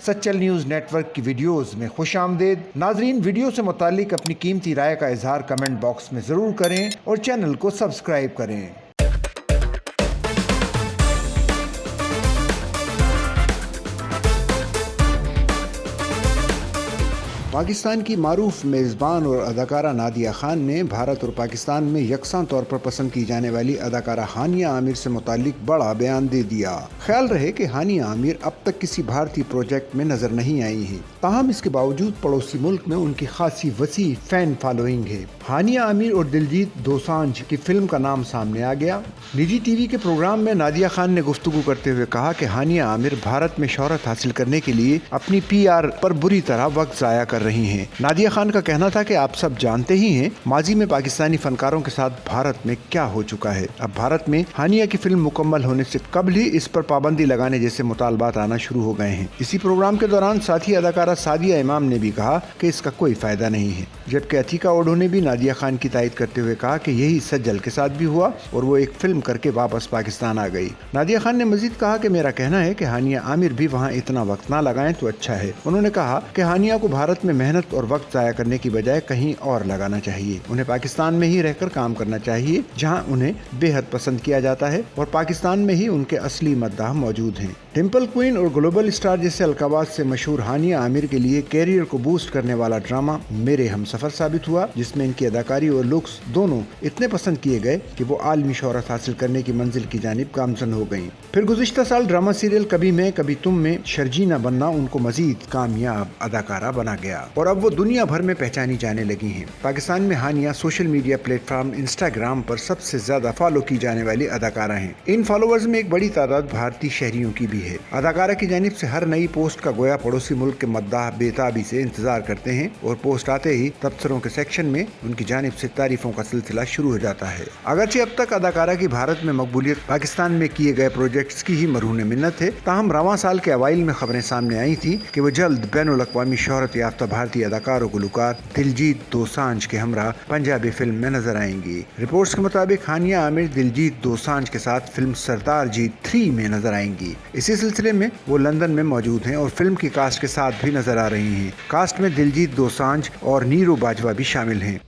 Sachal news network की videos में खुश आमदेद। नाजरीन, वीडियो से मुतालिक अपनी कीमती राय का इजहार कमेंट बॉक्स में ज़रूर करें और चैनल को सब्सक्राइब करें। पाकिस्तान की मारूफ मेज़बान और अदाकारा नादिया खान ने भारत और पाकिस्तान में यकसां तौर पर पसंद की जाने वाली अदाकारा हानिया आमिर से मुतालिक बड़ा बयान दे दिया। ख्याल रहे कि हानिया आमिर अब तक किसी भारतीय प्रोजेक्ट में नजर नहीं आई हैं, ताहम इसके बावजूद पड़ोसी मुल्क में उनकी खासी वसी फैन फॉलोइंग है। हानिया आमिर और दिलजीत दोसांझ की फिल्म का नाम सामने आ गया। निजी टीवी के प्रोग्राम में नादिया खान ने गुफ्तगू करते हुए कहा कि हानिया आमिर भारत में शोहरत हासिल करने के लिए अपनी PR पर बुरी तरह वक्त जाया कर रही हैं। नादिया खान का कहना था कि आप सब जानते ही हैं माजी में पाकिस्तानी फनकारों के साथ भारत में क्या हो चुका है। अब भारत में हानिया की फिल्म मुकम्मल होने से कबल ही इस पर पाबंदी लगाने जैसे मुतालबात आना शुरू हो गए हैं। इसी प्रोग्राम के दौरान साथी अदाकारा सादिया इमाम ने भी कहा कि इसका कोई फायदा नहीं है, जबकि अतीका ओडो ने भी नादिया खान की तायद करते हुए कहा कि यही सज्जल के साथ भी हुआ और वो एक फिल्म करके वापस पाकिस्तान आ गई। नादिया खान ने मजीद कहा कि मेरा कहना है कि हानिया आमिर भी वहाँ इतना वक्त ना लगाएं तो अच्छा है। उन्होंने कहा कि हानिया को भारत में मेहनत और वक्त जाया करने की बजाय कहीं और लगाना चाहिए। उन्हें पाकिस्तान में ही रहकर काम करना चाहिए, जहाँ उन्हें बेहद पसंद किया जाता है और पाकिस्तान में ही उनके असली मद्दाह मौजूद हैं। टेम्पल क्वीन और ग्लोबल स्टार जैसे अलकाबात से मशहूर हानिया आमिर के लिए कैरियर को बूस्ट करने वाला ड्रामा मेरे हमसफर साबित हुआ, जिसमें इनकी अदाकारी और लुक्स दोनों इतने पसंद किए गए कि वो आलमी शोहरत हासिल करने की मंजिल की जानिब गामजन हो गयी। फिर गुज़िश्ता साल ड्रामा सीरियल कभी मैं कभी तुम में शर्जीना बनना उनको मजीद कामयाब अदाकारा बना गया और अब वो दुनिया भर में पहचानी जाने लगी हैं। पाकिस्तान में हानिया सोशल मीडिया प्लेटफॉर्म इंस्टाग्राम पर सबसे ज्यादा फॉलो की जाने वाली अदाकारा हैं। इन फॉलोअर्स में एक बड़ी तादाद भारतीय शहरियों की भी है। अदाकारा की जानिब से हर नई पोस्ट का गोया पड़ोसी मुल्क के मद्दाह बेताबी से इंतजार करते हैं और पोस्ट आते ही तबसरों के सेक्शन में उनकी जानिब से तारीफों का सिलसिला शुरू हो जाता है। अगरचे अब तक अदाकारा की भारत में मकबूलियत पाकिस्तान में किए गए प्रोजेक्ट्स की ही मरहून मिन्नत है, ताहम रवां साल के अवाइल में खबरें सामने आई थी कि वो जल्द बैनुल अक़वामी शोहरत याफ्ता भारतीय अदाकारों गुलकार दिलजीत दोसांझ के हमरा पंजाबी फिल्म में नजर आएंगी। रिपोर्ट्स के मुताबिक हानिया आमिर दिलजीत दोसांझ के साथ फिल्म सरदार जी 3 में नजर आएंगी। इसी सिलसिले में वो लंदन में मौजूद हैं और फिल्म की कास्ट के साथ भी नजर आ रही हैं। कास्ट में दिलजीत दोसांझ और नीरू बाजवा भी शामिल हैं।